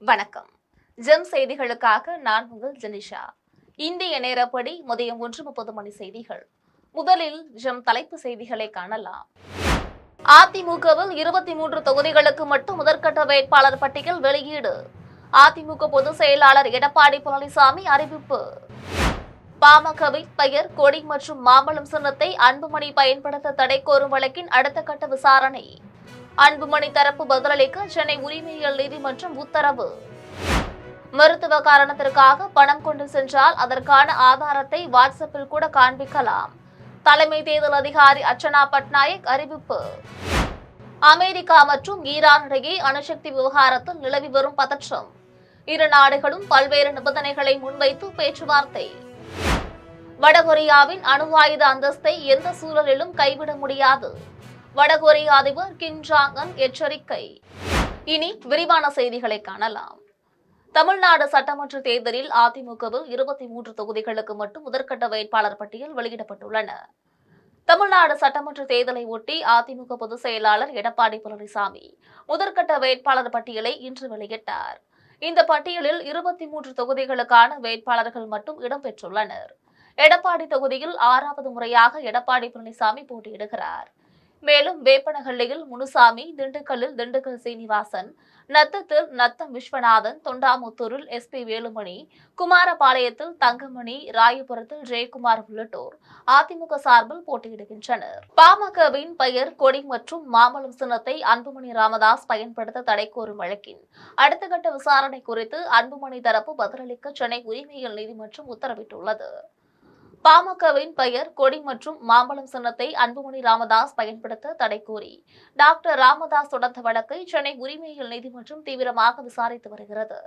வணக்கம். ஜெம் செய்திகளுக்காக நான் உங்கள் ஜெனிஷா. இந்திய நேரப்படி மதியம் 1:30 மணி செய்திகள். முதலில் ஜெம் தலைப்பு செய்திகளை காணலாம். அதிமுகவில் 23 தொகுதிகளுக்கு மட்டும் முதற்கட்ட வேட்பாளர் பட்டியல் வெளியீடு. அதிமுக பொதுச் செயலாளர் எடப்பாடி பழனிசாமி அறிவிப்பு. பாமகவின் பெயர், கொடி மற்றும் மாம்பழம் சின்னத்தை அன்புமணி பயன்படுத்த தடை கோரும் வழக்கின் அடுத்த கட்ட விசாரணை. அன்புமணி தரப்பு பதிலளிக்க சென்னை உரிமையியல் நீதிமன்றம் உத்தரவு. மருத்துவ காரணத்திற்காக பணம் கொண்டு சென்றால் அதற்கான ஆதாரத்தை வாட்ஸ்அப்பில் கூட காண்பிக்கலாம். தலைமை தேர்தல் அதிகாரி அர்ச்சனா பட்நாயக் அறிவிப்பு. அமெரிக்கா மற்றும் ஈரான் இடையே அணுசக்தி விவகாரத்தில் நிலவி வரும் பதற்றம். இரு நாடுகளும் பல்வேறு நிபந்தனைகளை முன்வைத்து பேச்சுவார்த்தை. வடகொரியாவின் அணு ஆயுத அந்தஸ்தை எந்த சூழலிலும் கைவிட முடியாது. வடகொரிய அதிபர் கிம் ஜாங் உன் எச்சரிக்கை. இனி விரிவான செய்திகளை காணலாம். தமிழ்நாடு சட்டமன்ற தேர்தலில் அதிமுகவில் 23 தொகுதிகளுக்கு மட்டும் முதற்கட்ட வேட்பாளர் பட்டியல் வெளியிடப்பட்டுள்ளன. தமிழ்நாடு சட்டமன்ற தேர்தலை ஒட்டி அதிமுக பொதுச் செயலாளர் எடப்பாடி பழனிசாமி முதற்கட்ட வேட்பாளர் பட்டியலை இன்று வெளியிட்டார். இந்த பட்டியலில் 23 தொகுதிகளுக்கான வேட்பாளர்கள் மட்டும் இடம்பெற்றுள்ளனர். எடப்பாடி தொகுதியில் 6வது முறையாக எடப்பாடி பழனிசாமி போட்டியிடுகிறார். மேலும் வேப்பனஹள்ளியில் முனுசாமி, திண்டுக்கல்லில் திண்டுக்கல் சீனிவாசன், நத்தத்தில் நத்தம் விஸ்வநாதன், தொண்டாமுத்தூரில் SP வேலுமணி, குமாரபாளையத்தில் தங்கமணி, ராயபுரத்தில் ஜெயக்குமார் உள்ளிட்டோர் அதிமுக சார்பில் போட்டியிடுகின்றனர். பாமகவின் பெயர், கொடி மற்றும் மாம்பழம் சின்னத்தை அன்புமணி ராமதாஸ் பயன்படுத்த தடை கோரும் வழக்கின் அடுத்த கட்ட விசாரணை குறித்து அன்புமணி தரப்பு பதிலளிக்க சென்னை உரிமையியல் நீதிமன்றம் உத்தரவிட்டுள்ளது. பாமகவின் பெயர், கொடி மற்றும் மாம்பழம் சின்னத்தை அன்புமணி ராமதாஸ் பயன்படுத்த தடை கோரி டாக்டர் ராமதாஸ் தொடர்ந்த வழக்கை சென்னை உரிமையியல் நீதிமன்றம் தீவிரமாக விசாரித்து வருகிறது.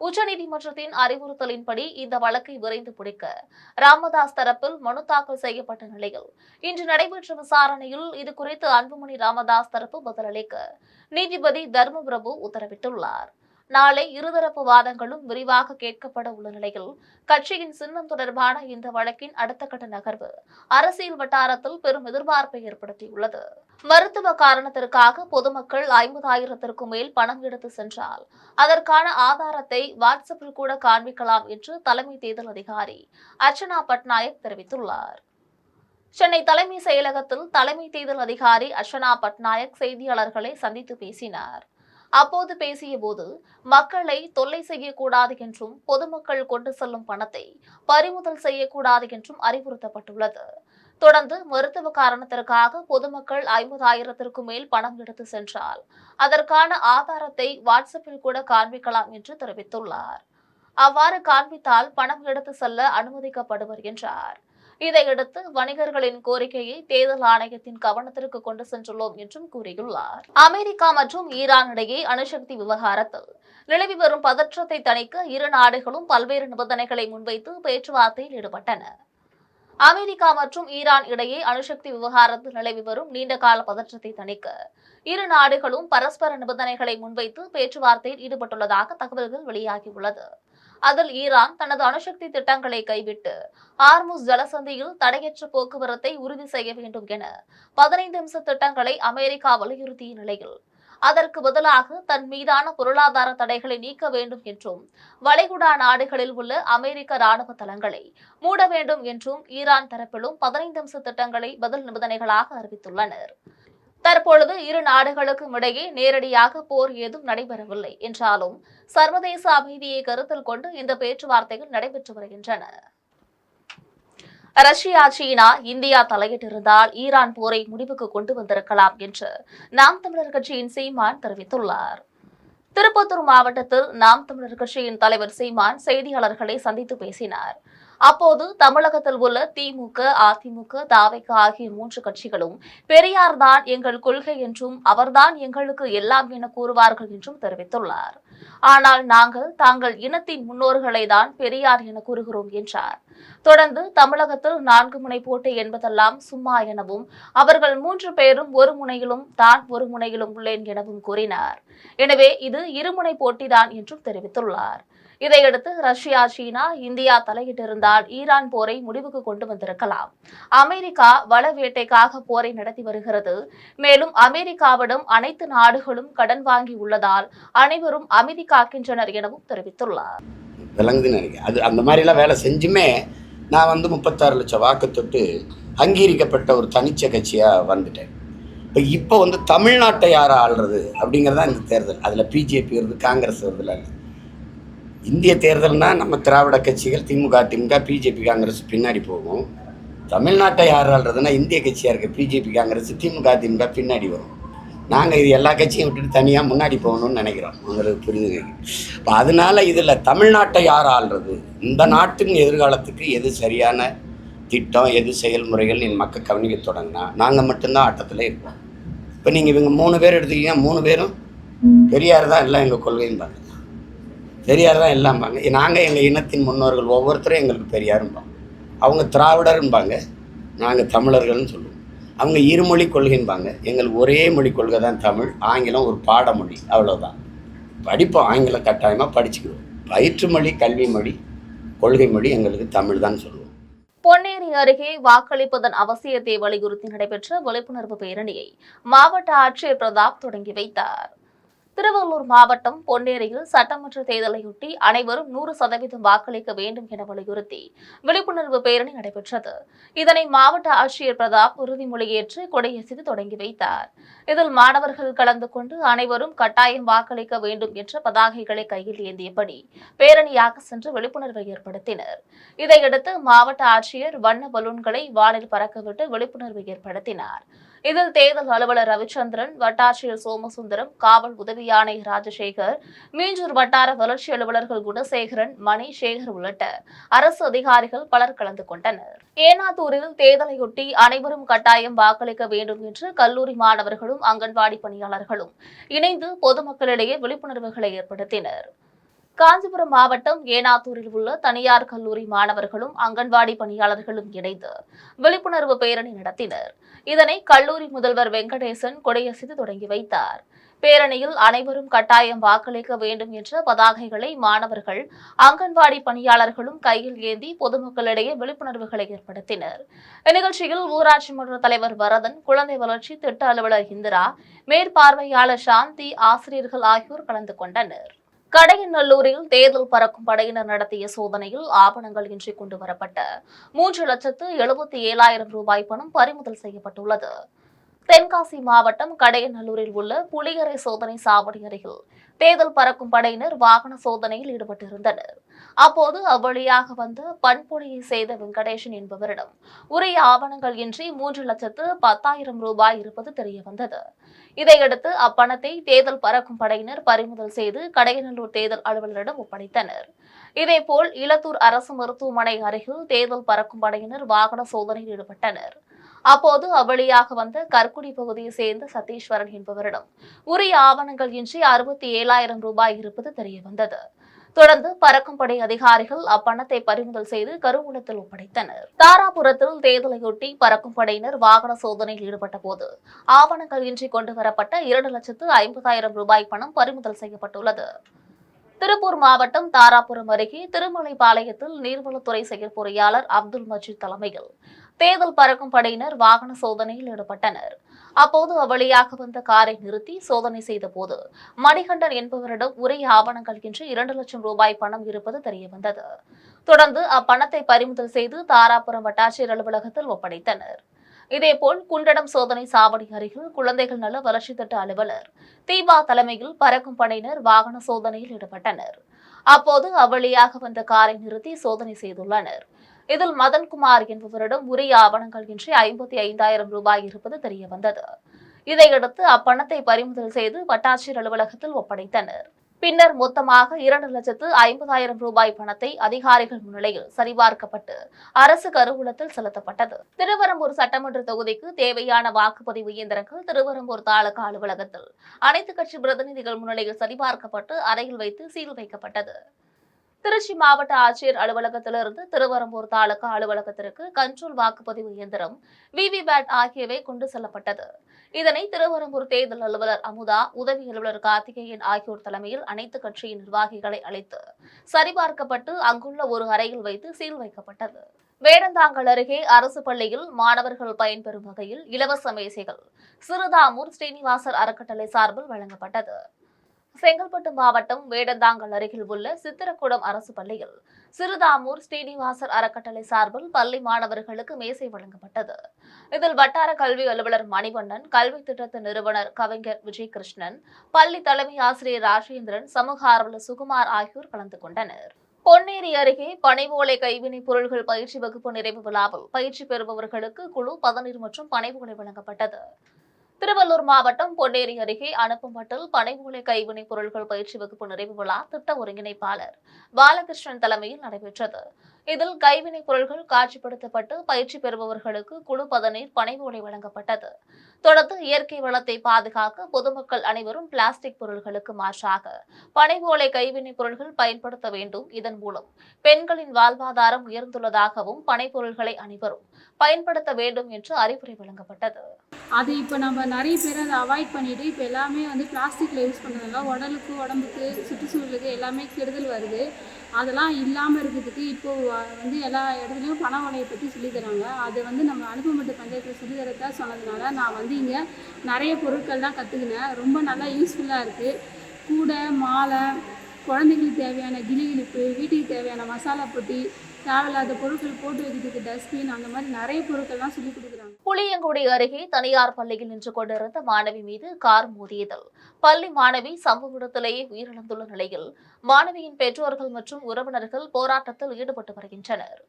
உச்சநீதிமன்றத்தின் அறிவுறுத்தலின்படி இந்த வழக்கை விரைந்து பிடிக்க ராமதாஸ் தரப்பில் மனு தாக்கல் செய்யப்பட்ட நிலையில் இன்று நடைபெற்ற விசாரணையில் இதுகுறித்து அன்புமணி ராமதாஸ் தரப்பு பதிலளிக்க நீதிபதி தர்மபிரபு உத்தரவிட்டுள்ளார். நாளை இருதரப்பு வாதங்களும் விரிவாக கேட்கப்பட உள்ள நிலையில் கட்சியின் சின்னம் தொடர்பான இந்த வழக்கின் அடுத்த கட்ட நகர்வு அரசியல் வட்டாரத்தில் பெரும் எதிர்பார்ப்பை ஏற்படுத்தியுள்ளது. மருத்துவ காரணத்திற்காக பொதுமக்கள் 50,000க்கும் மேல் பணம் எடுத்து சென்றால் அதற்கான ஆதாரத்தை வாட்ஸ்அப்பில் கூட காண்பிக்கலாம் என்று தலைமை தேர்தல் அதிகாரி அர்ச்சனா பட்நாயக் தெரிவித்துள்ளார். சென்னை தலைமை செயலகத்தில் தலைமை தேர்தல் அதிகாரி அர்ச்சனா பட்நாயக் செய்தியாளர்களை சந்தித்து பேசினார். அப்போது பேசிய போது மக்களை தொல்லை செய்யக்கூடாது என்றும் பொதுமக்கள் கொண்டு செல்லும் பணத்தை பறிமுதல் செய்யக்கூடாது என்றும் அறிவுறுத்தப்பட்டுள்ளது. தொடர்ந்து மருத்துவ காரணத்திற்காக பொதுமக்கள் 50,000க்கும் மேல் பணம் எடுத்து சென்றால் அதற்கான ஆதாரத்தை வாட்ஸ்அப்பில் கூட காண்பிக்கலாம் என்று தெரிவித்துள்ளார். அவ்வாறு காண்பித்தால் பணம் எடுத்து செல்ல அனுமதிக்கப்படுவர் என்றார். இதையடுத்து வணிகர்களின் கோரிக்கையை தேர்தல் ஆணையத்தின் கவனத்திற்கு கொண்டு சென்றுள்ளோம் என்றும் கூறியுள்ளார். அமெரிக்கா மற்றும் ஈரான் இடையே அணுசக்தி விவகாரத்தில் நிலவி வரும் பதற்றத்தை தணிக்க இரு நாடுகளும் பல்வேறு நிபந்தனைகளை முன்வைத்து பேச்சுவார்த்தையில் ஈடுபட்டன. அமெரிக்கா மற்றும் ஈரான் இடையே அணுசக்தி விவகாரத்தில் நிலவி வரும் நீண்டகால பதற்றத்தை தணிக்க இரு நாடுகளும் பரஸ்பர நிபந்தனைகளை முன்வைத்து பேச்சுவார்த்தையில் ஈடுபட்டுள்ளதாக தகவல்கள் வெளியாகியுள்ளது. அதில் ஈரான் தனது அணுசக்தி திட்டங்களை கைவிட்டு ஹார்முஸ் ஜலசந்தியில் தடையற்ற போக்குவரத்தை உறுதி செய்ய வேண்டும் என 15 அம்ச திட்டங்களை அமெரிக்கா வலியுறுத்திய நிலையில் அதற்கு பதிலாக தன் மீதான பொருளாதார தடைகளை நீக்க வேண்டும் என்றும் வளைகுடா நாடுகளில் உள்ள அமெரிக்க ராணுவ தளங்களை மூட வேண்டும் என்றும் ஈரான் தரப்பிலும் 15 அம்ச திட்டங்களை பதில் நிபந்தனைகளாக அறிவித்துள்ளனர். தற்பொழுது இரு நாடுகளுக்கும் இடையே நேரடியாக போர் ஏதும் நடைபெறவில்லை என்றாலும் சர்வதேச அமைதியை கருத்தில் கொண்டு இந்த பேச்சுவார்த்தைகள் நடைபெற்று வருகின்றன. ரஷ்யா, சீனா, இந்தியா தலையிட்டிருந்தால் ஈரான் போரை முடிவுக்கு கொண்டு வந்திருக்கலாம் என்று நாம் தமிழர் கட்சியின் சீமான் தெரிவித்துள்ளார். திருப்பத்தூர் மாவட்டத்தில் நாம் தமிழர் கட்சியின் தலைவர் சீமான் செய்தியாளர்களை சந்தித்து பேசினார். அப்போது தமிழகத்தில் உள்ள திமுக, அதிமுக, தவிக ஆகிய 3 கட்சிகளும் பெரியார் தான் எங்கள் கொள்கை என்றும் அவர்தான் எங்களுக்கு எல்லாம் என கூறுவார்கள் என்றும் தெரிவித்துள்ளார். ஆனால் நாங்கள் தாங்கள் இனத்தின் முன்னோர்களை தான் பெரியார் என கூறுகிறோம் என்றார். தொடர்ந்து தமிழகத்தில் 4 முனை போட்டி என்பதெல்லாம் சும்மா எனவும் அவர்கள் 3 பேரும் ஒரு முனையிலும் தான் ஒரு முனையிலும் உள்ளேன் எனவும் கூறினார். எனவே இது இருமுனை போட்டிதான் என்றும் தெரிவித்துள்ளார். இதையடுத்து ரஷ்யா, சீனா, இந்தியா தலையிட்டிருந்தால் ஈரான் போரை முடிவுக்கு கொண்டு வந்திருக்கலாம். அமெரிக்கா வள வேட்டைக்காக போரை நடத்தி வருகிறது. மேலும் அமெரிக்காவிடம் அனைத்து நாடுகளும் கடன் வாங்கி உள்ளதால் அனைவரும் அமைதி காக்கின்றனர் எனவும் தெரிவித்துள்ளார். அது அந்த மாதிரிலாம் வேலை செஞ்சுமே நான் 36 லட்சம் வாக்கு தொட்டு அங்கீகரிக்கப்பட்ட ஒரு தனிச்ச கட்சியாக வந்துட்டேன். இப்போ தமிழ்நாட்டை யாரை ஆள்றது அப்படிங்கிறது தான் இந்த தேர்தல். அதில் பிஜேபி வருது, காங்கிரஸ் வருதுல. இந்திய தேர்தல்னா நம்ம திராவிட கட்சிகள் திமுக, பிஜேபி, காங்கிரஸ் பின்னாடி போகும். தமிழ்நாட்டை யார் ஆள்றதுன்னா இந்திய கட்சியாக இருக்குது பிஜேபி, காங்கிரஸ், திமுக பின்னாடி வரும். நாங்கள் இது எல்லா கட்சியும் விட்டுட்டு தனியாக முன்னாடி போகணும்னு நினைக்கிறோம். உங்களுக்கு புரியுது? இப்போ அதனால இதில் தமிழ்நாட்டை யார் ஆள்றது, இந்த நாட்டின் எதிர்காலத்துக்கு எது சரியான திட்டம், எது செயல்முறைகள் என் மக்கள் கவனிக்க தொடங்கினா நாங்கள் மட்டும்தான் ஆட்டத்தில் இருப்போம். இப்போ நீங்கள் இவங்க 3 பேர் எடுத்துக்கிட்டீங்கன்னா 3 பேரும் பெரியார் தான் எல்லாம் எங்கள் கொள்கையும்பாங்க, பெரியார் தான் எல்லாம்பாங்க. நாங்கள் எங்கள் இனத்தின் முன்னோர்கள் ஒவ்வொருத்தரும் எங்களுக்கு பெரியாரும்பாங்க. அவங்க திராவிடரும்பாங்க, நாங்கள் தமிழர்கள்னு சொல்லுவோம். அவங்க இருமொழி கொள்கைன்பாங்க, எங்களுக்கு ஒரே மொழி கொள்கை தான் தமிழ். ஆங்கிலம் ஒரு பாடமொழி, அவ்வளோதான். படிப்போம், ஆங்கிலம் கட்டாயமாக படிச்சுக்குவோம். பயிற்று மொழி, கல்வி மொழி, கொள்கை மொழி எங்களுக்கு தமிழ் தான் சொல்லுவோம். பொன்னேரி அருகே வாக்களிப்பதன் அவசியத்தை வலியுறுத்தி நடைபெற்ற விழிப்புணர்வு பேரணியை மாவட்ட ஆட்சியர் பிரதாப் தொடங்கி வைத்தார். திருவள்ளூர் மாவட்டம் பொன்னேரியில் சட்டமன்ற தேர்தலையொட்டி அனைவரும் 100% வாக்களிக்க வேண்டும் என வலியுறுத்தி விழிப்புணர்வு பேரணி நடைபெற்றது. இதனை மாவட்ட ஆட்சியர் பிரதாப் உறுதிமொழியேற்று கொடியசைத்து தொடங்கி வைத்தார். இதில் மாணவர்கள் கலந்து கொண்டு அனைவரும் கட்டாயம் வாக்களிக்க வேண்டும் என்ற பதாகைகளை கையில் ஏந்தியபடி பேரணியாக சென்று விழிப்புணர்வை ஏற்படுத்தினர். இதையடுத்து மாவட்ட ஆட்சியர் வண்ண பலூன்களை வானில் பறக்கவிட்டு விழிப்புணர்வு ஏற்படுத்தினார். இதில் தேர்தல் அலுவலர் ரவிச்சந்திரன், வட்டாட்சியர் சோமசுந்தரம், காவல் உதவி ஆணையர் ராஜசேகர், மீஞ்சூர் வட்டார வளர்ச்சி அலுவலர்கள் குணசேகரன், மணி சேகர் உள்ளிட்ட அரசு அதிகாரிகள் பலர் கலந்து கொண்டனர். ஏனாத்தூரில் தேர்தலையொட்டி அனைவரும் கட்டாயம் வாக்களிக்க வேண்டும் என்று கல்லூரி மாணவர்களும் அங்கன்வாடி பணியாளர்களும் இணைந்து பொதுமக்களிடையே விழிப்புணர்வுகளை ஏற்படுத்தினர். காஞ்சிபுரம் மாவட்டம் ஏனாத்தூரில் உள்ள தனியார் கல்லூரி மாணவர்களும் அங்கன்வாடி பணியாளர்களும் இணைந்து விழிப்புணர்வு பேரணி நடத்தினர். இதனை கல்லூரி முதல்வர் வெங்கடேசன் கொடியசைத்து தொடங்கி வைத்தார். பேரணியில் அனைவரும் கட்டாயம் வாக்களிக்க வேண்டும் என்ற பதாகைகளை மாணவர்கள், அங்கன்வாடி பணியாளர்களும் கையில் ஏந்தி பொதுமக்களிடையே விழிப்புணர்வுகளை ஏற்படுத்தினர். இந்நிகழ்ச்சியில் ஊராட்சி மன்ற தலைவர் வரதன், குழந்தை வளர்ச்சி திட்ட அலுவலர் இந்திரா, மேற்பார்வையாளர் சாந்தி, ஆசிரியர்கள் ஆகியோர் கலந்து கொண்டனர். கடையநல்லூரில் தேர்தல் பறக்கும் படையினர் நடத்திய சோதனையில் ஆவணங்கள் இன்றி கொண்டுவரப்பட்ட 3,77,000 ரூபாய் பணம் பறிமுதல் செய்யப்பட்டுள்ளது. தென்காசி மாவட்டம் கடையநல்லூரில் உள்ள புலிகரை சோதனை சாவடி அருகில் தேர்தல் பறக்கும் படையினர் வாகன சோதனையில் ஈடுபட்டிருந்தனர். அப்போது அவ்வழியாக வந்த பண்பொழியை செய்த வெங்கடேசன் என்பவரிடம் உரிய ஆவணங்கள் இன்றி 3,10,000 ரூபாய் இருப்பது தெரியவந்தது. இதையடுத்து அப்பணத்தை தேர்தல் பறக்கும் படையினர் பறிமுதல் செய்து கடையநல்லூர் தேர்தல் அலுவலரிடம் ஒப்படைத்தனர். இதேபோல் இலத்தூர் அரசு மருத்துவமனை அருகில் தேர்தல் பறக்கும் படையினர் வாகன சோதனையில் ஈடுபட்டனர். அப்போது அவ்வழியாக வந்த கற்குடி பகுதியை சேர்ந்த சதீஸ்வரன் என்பவரிடம் உரிய ஆவணங்கள் இன்றி 67,000 ரூபாய் இருப்பது தெரியவந்தது. தொடர்ந்து பறக்கும் படை அதிகாரிகள் அப்பணத்தை பறிமுதல் செய்து கருவூலத்தில் ஒப்படைத்தனர். தாராபுரத்தில் தேர்தலையொட்டி பறக்கும் படையினர் வாகன சோதனையில் ஈடுபட்ட போது ஆவணங்கள் இன்றி கொண்டுவரப்பட்ட 2,50,000 ரூபாய் பணம் பறிமுதல் செய்யப்பட்டுள்ளது. திருப்பூர் மாவட்டம் தாராபுரம் அருகே திருமலைப்பாளையத்தில் நீர்வளத்துறை செயற்பொறியாளர் அப்துல் மஜீத் தலைமையில் தேர்தல் பறக்கும் படையினர் வாகன சோதனையில் ஈடுபட்டனர். அப்போது அவ்வழியாக வந்த காரை நிறுத்தி சோதனை செய்த போது மணிகண்டன் என்பவரிடம் உரிய ஆவணங்கள் இன்றி 2 லட்சம் ரூபாய் பணம் இருப்பது தெரியவந்தது. தொடர்ந்து அப்பணத்தை பறிமுதல் செய்து தாராபுரம் வட்டாட்சியர் அலுவலகத்தில் ஒப்படைத்தனர். இதேபோல் குண்டடம் சோதனை சாவடி அருகில் குழந்தைகள் நல வளர்ச்சி திட்ட அலுவலர் தீபா தலைமையில் பறக்கும் படையினர் வாகன சோதனையில் ஈடுபட்டனர். அப்போது அவ்வழியாக வந்த காரை நிறுத்தி சோதனை செய்துள்ளனர். இதில் மதன்குமார் என்பவரிடம் உரிய ஆவணங்கள் இன்றி 55,000 ரூபாய் இருப்பது தெரியவந்தது. இதையடுத்து அப்பணத்தை பறிமுதல் செய்து வட்டாட்சியர் அலுவலகத்தில் ஒப்படைத்தனர். பின்னர் மொத்தமாக 2,50,000 ரூபாய் பணத்தை அதிகாரிகள் முன்னிலையில் சரிபார்க்கப்பட்டு அரசு கருவூலத்தில் செலுத்தப்பட்டது. திருவரம்பூர் சட்டமன்ற தொகுதிக்கு தேவையான வாக்குப்பதிவு இயந்திரங்கள் திருவரம்பூர் தாலுகா அலுவலகத்தில் அனைத்து கட்சி பிரதிநிதிகள் முன்னிலையில் சரிபார்க்கப்பட்டு அறையில் வைத்து சீல் வைக்கப்பட்டது. திருச்சி மாவட்ட ஆட்சியர் அலுவலகத்திலிருந்து திருவரம்பூர் தாலுகா அலுவலகத்திற்கு கண்ட்ரோல் வாக்குப்பதிவு இயந்திரம், விவிபேட் ஆகியவை கொண்டு செல்லப்பட்டது. இதனை திருவரம்பூர் தேர்தல் அலுவலர் அமுதா, உதவி அலுவலர் கார்த்திகேயன் ஆகியோர் தலைமையில் அனைத்து கட்சியின் நிர்வாகிகளை அழைத்து சரிபார்க்கப்பட்டு அங்குள்ள ஒரு அறையில் வைத்து சீல் வைக்கப்பட்டது. வேடந்தாங்கல் அருகே அரசு பள்ளியில் மாணவர்கள் பயன்பெறும் வகையில் இலவச மேசைகள் சிறுதாமூர் ஸ்ரீனிவாசர் அறக்கட்டளை சார்பில் வழங்கப்பட்டது. செங்கல்பட்டு மாவட்டம் வேடந்தாங்கல் அருகில் உள்ள சித்திரக்குளம் அரசு பள்ளியில் சிறுதாமூர் ஸ்ரீனிவாசர் அறக்கட்டளை சார்பில் பள்ளி மாணவர்களுக்கு மேசை வழங்கப்பட்டது. இதில் வட்டார கல்வி அலுவலர் மணிவண்ணன், கல்வி திட்டத்தின் நிறுவனர் கவிஞர் விஜயகிருஷ்ணன், பள்ளி தலைமை ஆசிரியர் ராஜேந்திரன், சமூக ஆர்வலர் சுகுமார் ஆகியோர் கலந்து கொண்டனர். பொன்னேரி அருகே பனைவோலை கைவினைப் பொருட்கள் பயிற்சி வகுப்பு நிறைவு விழாவில் பயிற்சி பெறுபவர்களுக்கு குழு பதநீர் மற்றும் பனைவோலை வழங்கப்பட்டது. திருவள்ளூர் மாவட்டம் பொன்னேரி அருகே அனுப்பம்பட்டில் பனைவோலை கைவினைப் பொருட்கள் பயிற்சி வகுப்பு நிறைவு விழா திட்ட ஒருங்கிணைப்பாளர் பாலகிருஷ்ணன் தலைமையில் நடைபெற்றது. இதில் கைவினைப் பொருட்கள் காட்சிப்படுத்தப்பட்டு பயிற்சி பெறுபவர்களுக்கு குழு பதநீர், பனைவோலை வழங்கப்பட்டது. தொடர்ந்து இயற்கை வளத்தை பாதுகாக்க பொதுமக்கள் அனைவரும் பிளாஸ்டிக் பொருட்களுக்கு மாற்றாக பனைவோலை கைவினைப் பொருட்கள் பயன்படுத்த வேண்டும். இதன் மூலம் பெண்களின் வாழ்வாதாரம் உயர்ந்துள்ளதாகவும் பனைப்பொருட்களை அனைவரும் பயன்படுத்த வேண்டும் என்று அறிவுரை வழங்கப்பட்டது. அது இப்போ நம்ம நிறைய பேர் அதை அவாய்ட் பண்ணிட்டு இப்போ எல்லாமே பிளாஸ்டிக்கில் யூஸ் பண்ணுறதுனால உடலுக்கு, உடம்புக்கு, சுற்றுச்சூழலுக்கு எல்லாமே கெடுதல் வருது. அதெல்லாம் இல்லாமல் இருக்கிறதுக்கு இப்போது எல்லா இடத்துலையும் பனை ஓலையை பற்றி சொல்லித்தராங்க. அது நம்ம அனுப்பம்பட்டு பஞ்சாயத்தில் சொல்லித்தரதா சொன்னதுனால நான் இங்கே நிறைய பொருட்கள்லாம் கற்றுக்கினேன். ரொம்ப நல்லா யூஸ்ஃபுல்லாக இருக்குது. கூடை, மாலை, குழந்தைங்களுக்கு தேவையான கிளிகிழிப்பு, வீட்டுக்கு தேவையான மசாலா பொட்டி, தேவையில்லாத பொருட்கள் போட்டு வைக்கிறதுக்கு டஸ்ட்பின், அந்த மாதிரி நிறைய பொருட்கள்லாம் சொல்லிக் கொடுக்குறாங்க. புளியங்குடி அருகே தனியார் பள்ளியில் நின்று கொண்டிருந்த மாணவி மீது கார் மோதியதில் பள்ளி மாணவி சம்பவ இடத்திலேயே உயிரிழந்துள்ள நிலையில் மாணவியின் பெற்றோர்கள் மற்றும் உறவினர்கள் போராட்டத்தில் ஈடுபட்டு வருகின்றனர்.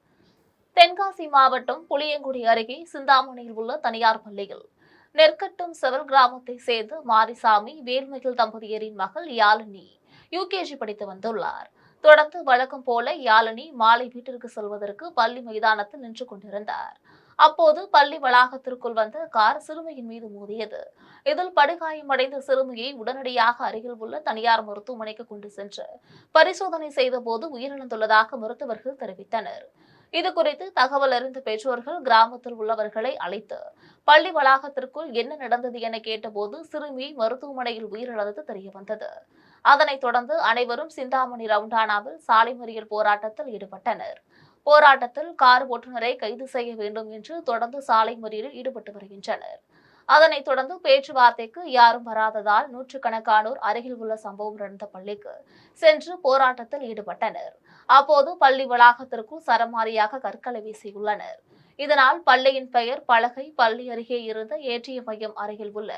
தென்காசி மாவட்டம் புளியங்குடி அருகே சிந்தாமணியில் உள்ள தனியார் பள்ளியில் நெற்கட்டும் செவல் கிராமத்தை சேர்ந்த மாரிசாமி, வேல்மகில் தம்பதியரின் மகள் யாழினி யுகேஜி படித்து வந்துள்ளார். தொடர்ந்து வழக்கம் போல யாழினி மாலை வீட்டிற்கு செல்வதற்கு பள்ளி மைதானத்தில் நின்று கொண்டிருந்தார். அப்போது பள்ளி வளாகத்திற்குள் வந்த கார் சிறுமியின் மீது மோதியது. இதில் படுகாயமடைந்த சிறுமியை உடனடியாக அருகில் உள்ள தனியார் மருத்துவமனைக்கு கொண்டு சென்று பரிசோதனை செய்த போது உயிரிழந்துள்ளதாக மருத்துவர்கள் தெரிவித்தனர். இதுகுறித்து தகவல் அறிந்த பெற்றோர்கள் கிராமத்தில் உள்ளவர்களை அழைத்து பள்ளி வளாகத்திற்குள் என்ன நடந்தது என கேட்டபோது சிறுமி மருத்துவமனையில் உயிரிழந்தது தெரியவந்தது. அதனைத் தொடர்ந்து அனைவரும் சிந்தாமணி ரவுண்டானாவில் சாலை மறியல் போராட்டத்தில் ஈடுபட்டனர். போராட்டத்தில் கார் ஓட்டுநரை கைது செய்ய வேண்டும் என்று தொடர்ந்து சாலை மறியலில் ஈடுபட்டு வருகின்றனர். அதனைத் தொடர்ந்து பேச்சுவார்த்தைக்கு யாரும் வராததால் நூற்றுக்கணக்கானோர் அருகில் உள்ள சம்பவம் நடந்த பள்ளிக்கு சென்று போராட்டத்தில் ஈடுபட்டனர். அப்போது பள்ளி வளாகத்திற்குள் சரமாரியாக கற்களை வீசியுள்ளனர். இதனால் பள்ளியின் பெயர் பலகை, பள்ளி அருகே இருந்த ஏடிஎம் மையம் அருகில் உள்ள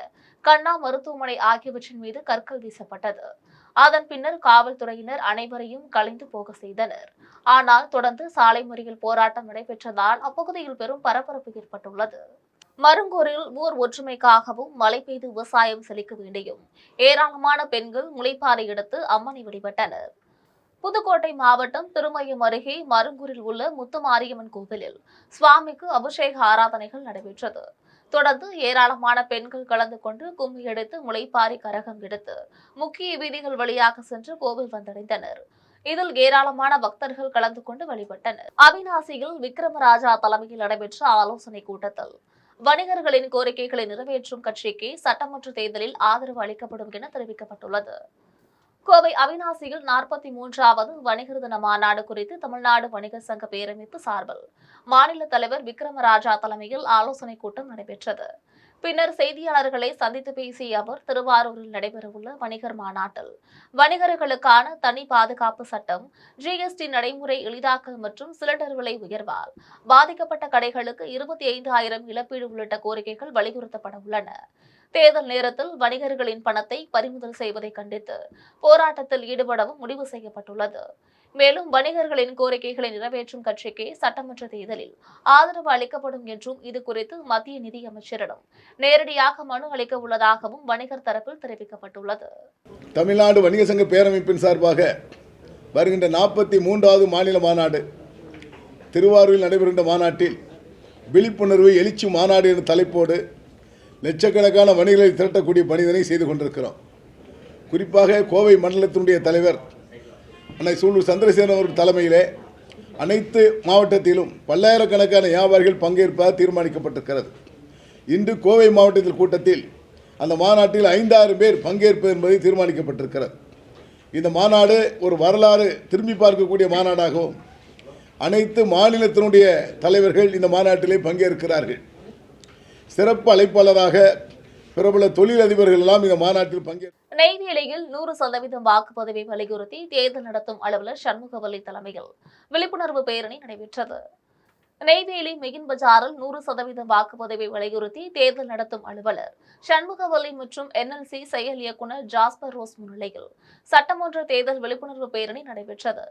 கண்ணா மருத்துவமனை ஆகியவற்றின் மீது கற்கள் வீசப்பட்டது. அதன் பின்னர் காவல்துறையினர் அனைவரையும் கலைந்து போக செய்தனர். ஆனால் தொடர்ந்து சாலை மறியல் போராட்டம் நடைபெற்றதால் அப்பகுதியில் பெரும் பரபரப்பு ஏற்பட்டுள்ளது. மருங்கூரில் ஊர் ஒற்றுமைக்காகவும் மழை பெய்து விவசாயம் செழிக்க வேண்டியும் ஏராளமான பெண்கள் முளைப்பாறை எடுத்து அம்மனை வழிபட்டனர். புதுக்கோட்டை மாவட்டம் திருமயம் அருகே மருங்கூரில் உள்ள முத்துமாரியம்மன் கோவிலில் சுவாமிக்கு அபிஷேக ஆராதனைகள் நடைபெற்றது. தொடர்ந்து ஏராளமான பெண்கள் கலந்து கொண்டு கும்மியடித்து முளைப்பாரி கரகம் எடுத்து முக்கிய வீதிகள் வழியாக சென்று கோவில் வந்தடைந்தனர். இதில் ஏராளமான பக்தர்கள் கலந்து கொண்டு வழிபட்டனர். அவிநாசியில் விக்ரமராஜா தலைமையில் நடைபெற்ற ஆலோசனை கூட்டத்தில் வணிகர்களின் கோரிக்கைகளை நிறைவேற்றும் கட்சிக்கு சட்டமன்ற தேர்தலில் ஆதரவு அளிக்கப்படும் என தெரிவிக்கப்பட்டுள்ளது. கோவை அவிநாசியில் 43வது வணிகர் தின மாநாடு குறித்து தமிழ்நாடு வணிகர் சங்க பேரமைப்பு சார்பில் மாநில தலைவர் விக்ரமராஜா தலைமையில் ஆலோசனை கூட்டம் நடைபெற்றது. பின்னர் செய்தியாளர்களை சந்தித்து பேசிய அவர், திருவாரூரில் நடைபெறவுள்ள வணிகர் மாநாட்டில் வணிகர்களுக்கான தனி பாதுகாப்பு சட்டம், ஜிஎஸ்டி நடைமுறை எளிதாக்கல் மற்றும் சிலிண்டர் விலை உயர்வால் பாதிக்கப்பட்ட கடைகளுக்கு 25,000 இழப்பீடு உள்ளிட்ட கோரிக்கைகள் வலியுறுத்தப்பட உள்ளன. தேர்தல் நேரத்தில் வணிகர்களின் பணத்தை பறிமுதல் செய்வதை கண்டித்து போராட்டத்தில் ஈடுபடவும் முடிவு செய்யப்பட்டுள்ளது. மேலும் வணிகர்களின் கோரிக்கைகளை நிறைவேற்றும் கட்சிக்கு சட்டமன்ற தேர்தலில் ஆதரவு அளிக்கப்படும் என்றும் இதுகுறித்து மத்திய நிதி அமைச்சரிடம் நேரடியாக மனு அளிக்க உள்ளதாகவும் வணிகர் தரப்பில் தெரிவிக்கப்பட்டுள்ளது. தமிழ்நாடு வணிக சங்க பேரமைப்பின் சார்பாக வருகின்ற 43வது மாநில மாநாடு திருவாரூரில் நடைபெறுகின்ற மாநாட்டில் விழிப்புணர்வு எழுச்சி மாநாடு என்ற தலைப்போடு லட்சக்கணக்கான வணிகர்களை திரட்டக்கூடிய பணிதனை செய்து கொண்டிருக்கிறோம். குறிப்பாக கோவை மண்டலத்தினுடைய தலைவர் அன்னை சூலூர் சந்திரசேகரன் அவர்கள் தலைமையிலே அனைத்து மாவட்டத்திலும் பல்லாயிரக்கணக்கான வியாபாரிகள் பங்கேற்பதாக தீர்மானிக்கப்பட்டிருக்கிறது. இன்று கோவை மாவட்டத்தில் கூட்டத்தில் அந்த மாநாட்டில் 5000 பேர் பங்கேற்பது என்பதை தீர்மானிக்கப்பட்டிருக்கிறது. இந்த மாநாடு ஒரு வரலாறு திரும்பி பார்க்கக்கூடிய மாநாடாகவும் அனைத்து மாநிலத்தினுடைய தலைவர்கள் இந்த மாநாட்டிலே பங்கேற்கிறார்கள். சிறப்பு அழைப்பாளராக பிரபல தொழிலதிபர்கள் எல்லாம் இந்த மாநாட்டில் பங்கேற்க. நெய்வேலியில் 100% வாக்குப்பதிவை வலியுறுத்தி தேர்தல் நடத்தும் அலுவலர் சண்முகவல்லி தலைமையில் விழிப்புணர்வு பேரணி நடைபெற்றது. நெய்வேலி மெயின் பஜாரில் 100% வாக்குப்பதிவை வலியுறுத்தி தேர்தல் நடத்தும் அலுவலர் சண்முகவல்லி மற்றும் NLC செயல் இயக்குநர் ஜாஸ்பர் ரோஸ் முன்னிலையில் சட்டமன்ற தேர்தல் விழிப்புணர்வு பேரணி நடைபெற்றது.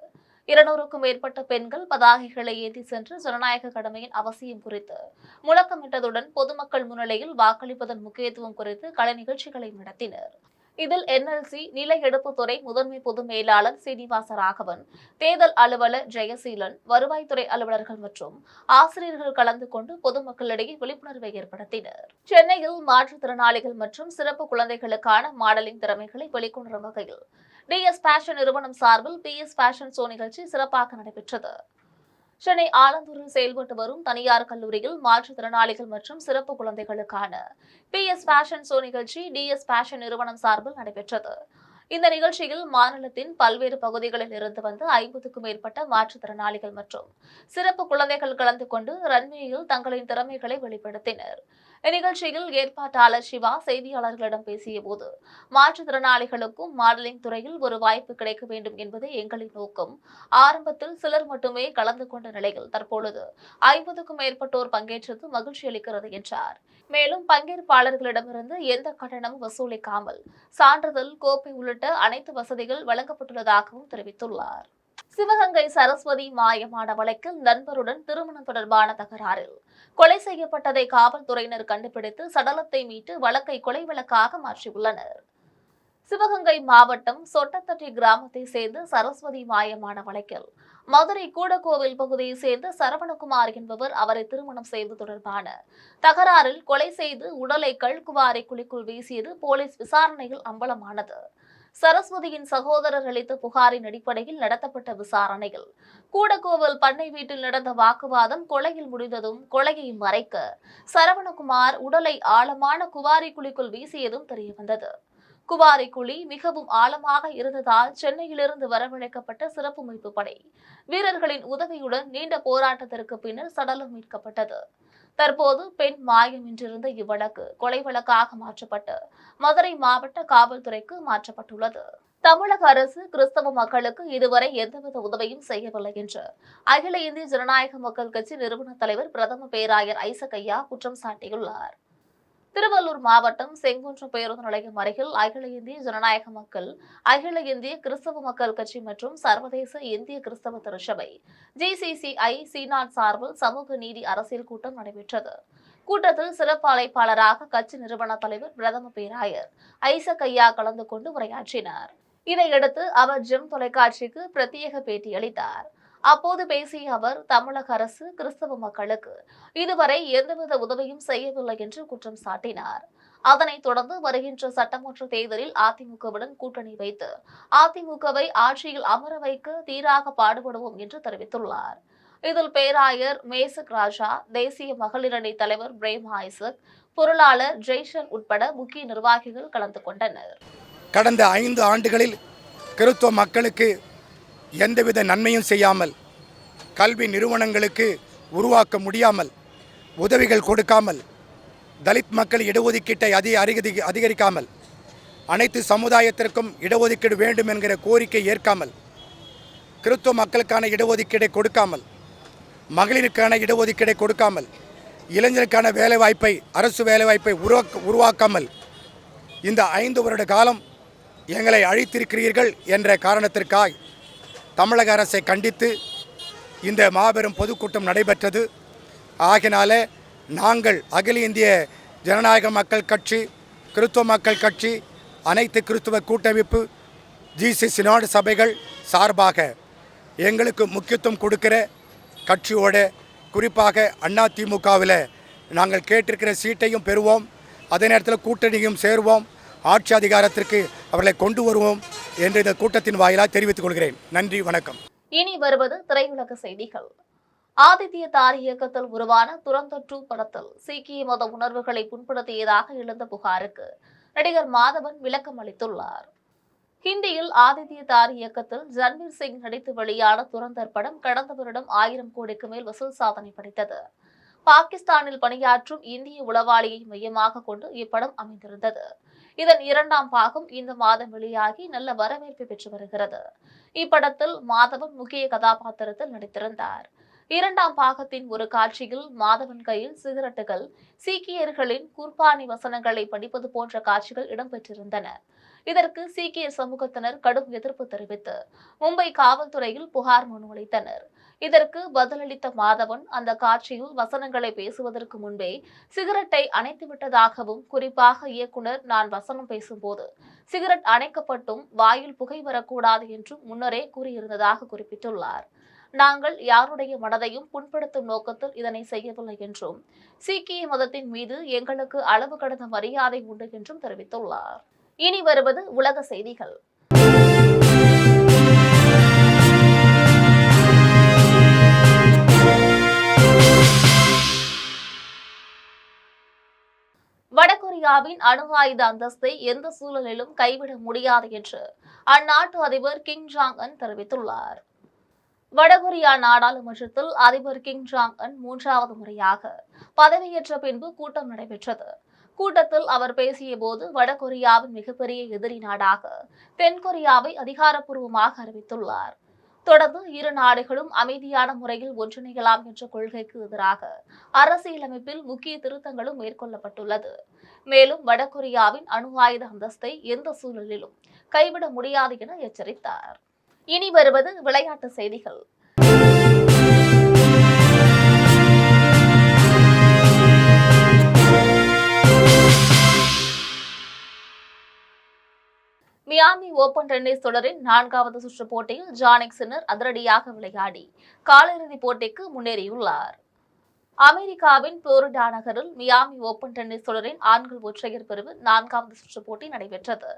200க்கும் மேற்பட்ட பெண்கள் பதாகைகளை ஏற்றி சென்று ஜனநாயக கடமையின் அவசியம் குறித்து முழக்கமிட்டதுடன் பொதுமக்கள் முன்னிலையில் வாக்களிப்பதன் முக்கியத்துவம் குறித்து கலை நிகழ்ச்சிகளை நடத்தினர். இதில் NLC நில எடுப்புத்துறை முதன்மை பொது மேலாளர் சீனிவாச ராகவன், தேர்தல் அலுவலர் ஜெயசீலன், வருவாய்த்துறை அலுவலர்கள் மற்றும் ஆசிரியர்கள் கலந்து கொண்டு பொதுமக்களிடையே விழிப்புணர்வை ஏற்படுத்தினர். சென்னையில் மாற்றுத்திறனாளிகள் மற்றும் சிறப்பு குழந்தைகளுக்கான மாடலிங் திறமைகளை வெளிக்கொணரும் வகையில் DS பேஷன் நிறுவனம் சார்பில் PS பேஷன் ஷோ நிகழ்ச்சி சிறப்பாக நடைபெற்றது. சென்னை ஆலந்தூரில் செயல்பட்டு வரும் தனியார் கல்லூரியில் மாற்றுத்திறனாளிகள் மற்றும் சிறப்பு குழந்தைகளுக்கான PS பேஷன் ஷோ நிகழ்ச்சி DS பேஷன் நிறுவனம் சார்பில் நடைபெற்றது. இந்த நிகழ்ச்சியில் மாநிலத்தின் பல்வேறு பகுதிகளில் இருந்து வந்த 50க்கும் மேற்பட்ட மாற்றுத்திறனாளிகள் மற்றும் சிறப்பு குழந்தைகள் கலந்து கொண்டு ரன்வேயில் தங்களின் திறமைகளை வெளிப்படுத்தினர். இந்நிகழ்ச்சியில் ஏற்பாட்டாளர் சிவா செய்தியாளர்களிடம் பேசிய போது, மாற்றுத்திறனாளிகளுக்கும் மாடலிங் துறையில் ஒரு வாய்ப்பு கிடைக்க வேண்டும் என்பதே எங்களின் நோக்கம். ஆரம்பத்தில் சிலர் மட்டுமே கலந்து கொண்ட நிலையில் தற்பொழுது 50க்கும் மேற்பட்டோர் பங்கேற்றது மகிழ்ச்சி அளிக்கிறது என்றார். மேலும் பங்கேற்பாளர்களிடமிருந்து எந்த கட்டணமும் வசூலிக்காமல் சான்றிதழ், கோப்பை உள்ளிட்ட அனைத்து வசதிகள் வழங்கப்பட்டுள்ளதாகவும் தெரிவித்துள்ளார். சிவகங்கை சரஸ்வதி மாயமான வழக்கில் நண்பருடன் திருமணம் தொடர்பான தகராறில் கொலை செய்யப்பட்டதை காவல்துறையினர் கண்டுபிடித்து சடலத்தை மீட்டு வழக்கை கொலை வழக்காக மாற்றியுள்ளனர். சிவகங்கை மாவட்டம் சொட்டத்தட்டி கிராமத்தை சேர்ந்த சரஸ்வதி மாயமான வழக்கில் மதுரை கூடக்கோவில் பகுதியை சேர்ந்த சரவணகுமார் என்பவர் அவரை திருமணம் செய்வது தொடர்பான தகராறில் கொலை செய்து உடலை கல்குவாரி குழிக்குள் வீசியது போலீஸ் விசாரணையில் அம்பலமானது. சரஸ்வதியின் சகோதரர் அளித்த புகாரின் அடிப்படையில் நடத்தப்பட்ட விசாரணையில் கூடக்கோவில் பண்ணை வீட்டில் நடந்த வாக்குவாதம் கொலையில் முடிந்ததும் கொலையை மறைக்க சரவணகுமார் உடலை ஆழமான குவாரி குழிக்குள் வீசியதும் தெரியவந்தது. குவாரி குழி மிகவும் ஆழமாக இருந்ததால் சென்னையிலிருந்து வரவழைக்கப்பட்ட சிறப்பு மீட்பு படை வீரர்களின் உதவியுடன் நீண்ட போராட்டத்திற்கு பின்னர் சடலம் மீட்கப்பட்டது. தற்போது பெண் மாயம் என்றிருந்த இவ்வழக்கு கொலை வழக்காக மாற்றப்பட்டு மதுரை மாவட்ட காவல்துறைக்கு மாற்றப்பட்டுள்ளது. தமிழக அரசு கிறிஸ்தவ மக்களுக்கு இதுவரை எந்தவித உதவியும் செய்யவில்லை என்று அகில இந்திய ஜனநாயக மக்கள் கட்சி நிறுவன தலைவர் பிரதம பேராயர் ஐசக் ஐயா குற்றம் சாட்டியுள்ளார். திருவள்ளூர் மாவட்டம் செங்குன்றம் பேருந்து நிலையம் அருகில் அகில இந்திய ஜனநாயக மக்கள், அகில இந்திய கிறிஸ்தவ மக்கள் கட்சி மற்றும் சர்வதேச இந்திய கிறிஸ்தவ திருச்சபை GCCI சீனாட் சார்பில் சமூக நீதி அரசியல் கூட்டம் நடைபெற்றது. கூட்டத்தில் சிறப்பு அழைப்பாளராக கட்சி நிறுவன தலைவர் பிரதம பேராயர் ஐசக் ஐயா கலந்து கொண்டு உரையாற்றினார். இதையடுத்து அவர் ஜெம் தொலைக்காட்சிக்கு பிரத்யேக பேட்டியளித்தார். அப்போது பேசிய அவர், தமிழக அரசு கிறிஸ்தவ மக்களுக்கு இதுவரை எந்தவித உதவியும் செய்யவில்லை என்று குற்றம் சாட்டினார். அதனைத் தொடர்ந்து வருகின்ற சட்டமன்ற தேர்தலில் அதிமுகவுடன் கூட்டணி வைத்து அதிமுகவை ஆட்சியில் அமர வைக்க தீராக பாடுபடுவோம் என்று தெரிவித்துள்ளார். இதில் பேராயர் மேசக் ராஜா, தேசிய மகளிர் அணி தலைவர் பிரேம் ஐசக், பொருளாளர் ஜெய்சன் உட்பட முக்கிய நிர்வாகிகள் கலந்து கொண்டனர். கடந்த 5 ஆண்டுகளில் கிறிஸ்தவ மக்களுக்கு எந்தவித நன்மையும் செய்யாமல், கல்வி நிறுவனங்களுக்கு உருவாக்க முடியாமல், உதவிகள் கொடுக்காமல், தலித் மக்கள் இடஒதுக்கீட்டை அதிகரிக்காமல், அனைத்து சமுதாயத்திற்கும் இடஒதுக்கீடு வேண்டும் என்கிற கோரிக்கை ஏற்காமல், கிறிஸ்தவ மக்களுக்கான இடஒதுக்கீடை கொடுக்காமல், மகளிருக்கான இடஒதுக்கீடை கொடுக்காமல், இளைஞருக்கான வேலைவாய்ப்பை, அரசு வேலைவாய்ப்பை உருவாக்காமல் இந்த 5 வருட காலம் எங்களை அழித்திருக்கிறீர்கள் என்ற காரணத்திற்காக தமிழக அரசை கண்டித்து இந்த மாபெரும் பொதுக்கூட்டம் நடைபெற்றது. ஆகினால நாங்கள் அகில இந்திய ஜனநாயக மக்கள் கட்சி, கிறிஸ்தவ மக்கள் கட்சி, அனைத்து கிறிஸ்தவ கூட்டமைப்பு, GCC நாடு சபைகள் சார்பாக எங்களுக்கு முக்கியத்துவம் கொடுக்கிற கட்சியோட, குறிப்பாக அதிமுகவில் நாங்கள் கேட்டிருக்கிற சீட்டையும் பெறுவோம், அதே நேரத்தில் கூட்டணியும் சேருவோம், ஆட்சி அதிகாரத்திற்கு அவர்களை கொண்டு வருவோம் என்று இந்த கூட்டத்தின் வாயிலாக தெரிவித்துக் கொள்கிறேன். நன்றி, வணக்கம். இனி வருவது திரையுலக செய்திகள். ஆதித்ய தார் இயக்கத்தில் உருவான துரந்தர் 2 படத்தில் சீக்கிய மத உணர்வுகளை புண்படுத்தியதாக எழுந்த புகாருக்கு நடிகர் மாதவன் விளக்கம் அளித்துள்ளார். ஹிந்தியில் ஆதித்ய தார் இயக்கத்தில் ரன்வீர் சிங் நடித்து வெளியான துரந்தர் படம் கடந்த வருடம் 1000 கோடிக்கு மேல் வசூல் சாதனை படைத்தது. பாகிஸ்தானில் பணியாற்றும் இந்திய உளவாளியை மையமாக கொண்டு இப்படம் அமைந்திருந்தது. இதன் 2ஆம் பாகம் இந்த மாதம் வெளியாகி நல்ல வரவேற்பை பெற்று வருகிறது. இப்படத்தில் மாதவன் முக்கிய கதாபாத்திரத்தில் நடித்திருந்தார். 2ஆம் பாகத்தின் ஒரு காட்சியில் மாதவன் கையில் சிகரெட்டுகள், சீக்கியர்களின் குர்பானி வசனங்களை படிப்பது போன்ற காட்சிகள் இடம்பெற்றிருந்தன. இதற்கு சீக்கிய சமூகத்தினர் கடும் எதிர்ப்பு தெரிவித்து மும்பை காவல்துறையில் புகார் மனு அளித்தனர். இதற்கு பதிலளித்த மாதவன் அந்த காட்சியில் வசனங்களை பேசுவதற்கு முன்பே சிகரெட்டை அணைத்துவிட்டதாகவும், குறிப்பாக இயக்குனர் நான் வசனம் பேசும்போது சிகரெட் அணைக்கப்பட்டும் வாயில் புகை வரக்கூடாது என்றும் முன்னரே கூறியிருந்ததாக குறிப்பிட்டுள்ளார். நாங்கள் யாருடைய மனதையும் புண்படுத்தும் நோக்கத்தில் இதனை செய்யவில்லை என்றும், சீக்கிய மதத்தின் மீது எங்களுக்கு அளவு கடந்த மரியாதை உண்டு என்றும் தெரிவித்துள்ளார். இனி வருவது உலக செய்திகள். வடகொரியாவின் அணு ஆயுத அந்தஸ்தை எந்த சூழலிலும் கைவிட முடியாது என்று அந்நாட்டு அதிபர் கிம் ஜாங் அன் தெரிவித்துள்ளார். வடகொரியா நாடாளுமன்றத்தில் அதிபர் கிம் ஜாங் அன் 3வது முறையாக பதவியேற்ற பின்பு கூட்டம் நடைபெற்றது. கூட்டத்தில் அவர் பேசிய போது வடகொரியாவின் மிகப்பெரிய எதிரி நாடாக தென்கொரியாவை அதிகாரப்பூர்வமாக அறிவித்துள்ளார். தொடர்ந்து இரு நாடுகளும் அமைதியான முறையில் ஒன்றிணையலாம் என்ற கொள்கைக்கு எதிராக அரசியலமைப்பில் முக்கிய திருத்தங்களும் மேற்கொள்ளப்பட்டுள்ளது. மேலும் வடகொரியாவின் அணு ஆயுத அந்தஸ்தை எந்த சூழலிலும் கைவிட முடியாது என எச்சரித்தார். இனி வருவது விளையாட்டு செய்திகள். மியாமி ஓபன் டென்னிஸ் தொடரின் 4வது சுற்று போட்டியில் ஜானிக் சின்னர் அதிரடியாக விளையாடி காலிறுதிப் போட்டிக்கு முன்னேறியுள்ளார். அமெரிக்காவின் புளோரிடா நகரில் மியாமி ஓபன் டென்னிஸ் தொடரின் ஆண்கள் ஒற்றையர் பிரிவு 4வது சுற்று போட்டி நடைபெற்றது.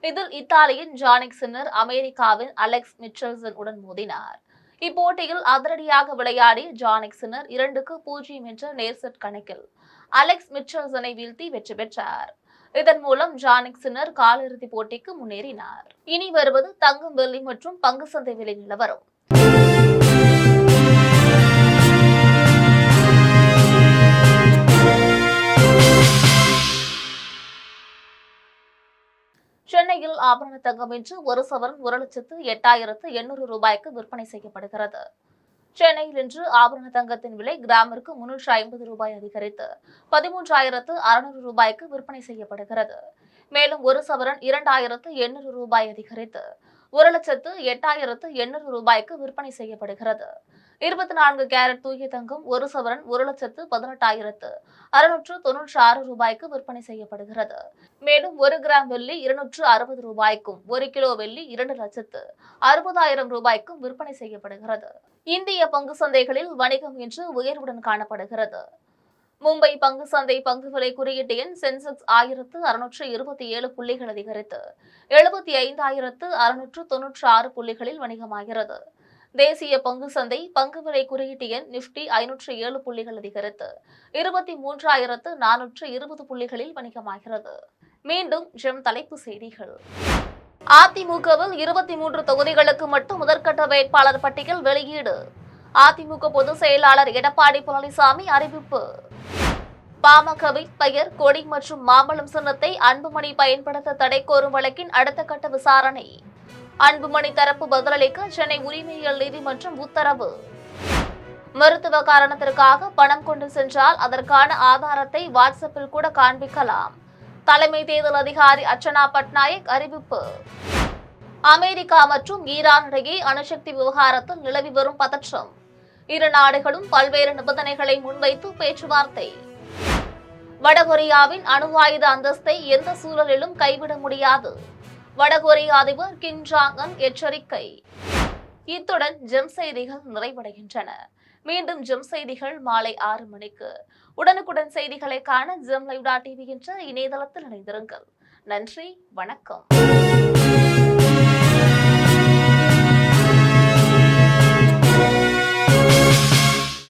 இதில் இத்தாலியின் ஜானிக் சின்னர் அமெரிக்காவின் அலெக்ஸ் மிச்சல்சன் உடன் மோதினார். இப்போட்டியில் அதிரடியாக விளையாடி ஜானிக் சின்னர் 2-0 என்ற நேர் கணக்கில் அலெக்ஸ் மிச்சல்சனை வீழ்த்தி வெற்றி பெற்றார். இதன் மூலம் ஜானிக் சின்னர் காலிறுதிப் போட்டிக்கு முன்னேறினார். இனி வருவது தங்கம், வெள்ளி மற்றும் பங்கு சந்தை விலை நிலவரம். சென்னையில் ஆபரண தங்கம் இன்று ஒரு சவரன் 1,08,800 ரூபாய்க்கு விற்பனை செய்யப்படுகிறது. சென்னையில் இன்று ஆபரண தங்கத்தின் விலை கிராமிற்கு 350 ரூபாய் அதிகரித்து 13,600 ரூபாய்க்கு விற்பனை செய்யப்படுகிறது. மேலும் ஒரு சவரன் 2,800 ரூபாய் அதிகரித்து 1,08,800 ரூபாய்க்கு விற்பனை செய்யப்படுகிறது. 24 கேரட் தூய தங்கம் ஒரு சவரன் 1,18,696 ரூபாய்க்கு விற்பனை செய்யப்படுகிறது. மேலும் 1 கிராம் வெள்ளி 260 ரூபாய்க்கும் 1 கிலோ வெள்ளி 2,60,000 ரூபாய்க்கும் விற்பனை செய்யப்படுகிறது. இந்திய பங்கு சந்தைகளில் வணிகம் இன்று உயர்வுடன் காணப்படுகிறது. மும்பை பங்கு சந்தை பங்கு விலை குறியீட்டு எண் சென்செக்ஸ் 1,627 புள்ளிகள் அதிகரித்து 75,696 புள்ளிகளில் வணிகமாகிறது. தேசிய பங்கு சந்தை பங்கு விலை குறியீட்டு எண் நிப்டி 507 புள்ளிகள் அதிகரித்து 23,420 புள்ளிகளில் வணிகமாகிறது. மீண்டும் தலைப்பு செய்திகள். அதிமுகவில் 23 தொகுதிகளுக்கு மட்டும் முதற்கட்ட வேட்பாளர் பட்டியல் வெளியீடு. அதிமுக பொதுச் செயலாளர் எடப்பாடி பழனிசாமி அறிவிப்பு. பாமகவின் பெயர், கொடி மற்றும் மாம்பழம் சின்னத்தை அன்புமணி பயன்படுத்த தடை கோரும் வழக்கின் அடுத்த கட்ட விசாரணை. அன்புமணி தரப்பு பதிலளிக்க சென்னை உரிமையியல் நீதிமன்றம் உத்தரவு. மருத்துவ காரணத்திற்காக பணம் கொண்டு சென்றால் அதற்கான ஆதாரத்தை வாட்ஸ்அப்பில் கூட காண்பிக்கலாம். தலைமை தேர்தல் அதிகாரி அர்ச்சனா பட்நாயக் அறிவிப்பு. அமெரிக்கா மற்றும் ஈரான் இடையே அணுசக்தி விவகாரத்தில் நிலவி வரும் பதற்றம். இரு நாடுகளும் பல்வேறு நிபந்தனைகளை முன்வைத்து பேச்சுவார்த்தை. வடகொரியாவின் அணு ஆயுத அந்தஸ்தை எந்த சூழலிலும் கைவிட முடியாது. வடகொரிய அதிபர் கிம் ஜாங் அன் எச்சரிக்கை. இத்துடன் ஜெம் செய்திகள் நிறைவடைகின்றன. மீண்டும் ஜெம் செய்திகள் மாலை 6 மணிக்கு. உடனுக்குடன் செய்திகளை காண ஜெம் லைவ்.tv என்ற இணையதளத்தில் இணைந்திருங்கள். நன்றி, வணக்கம்.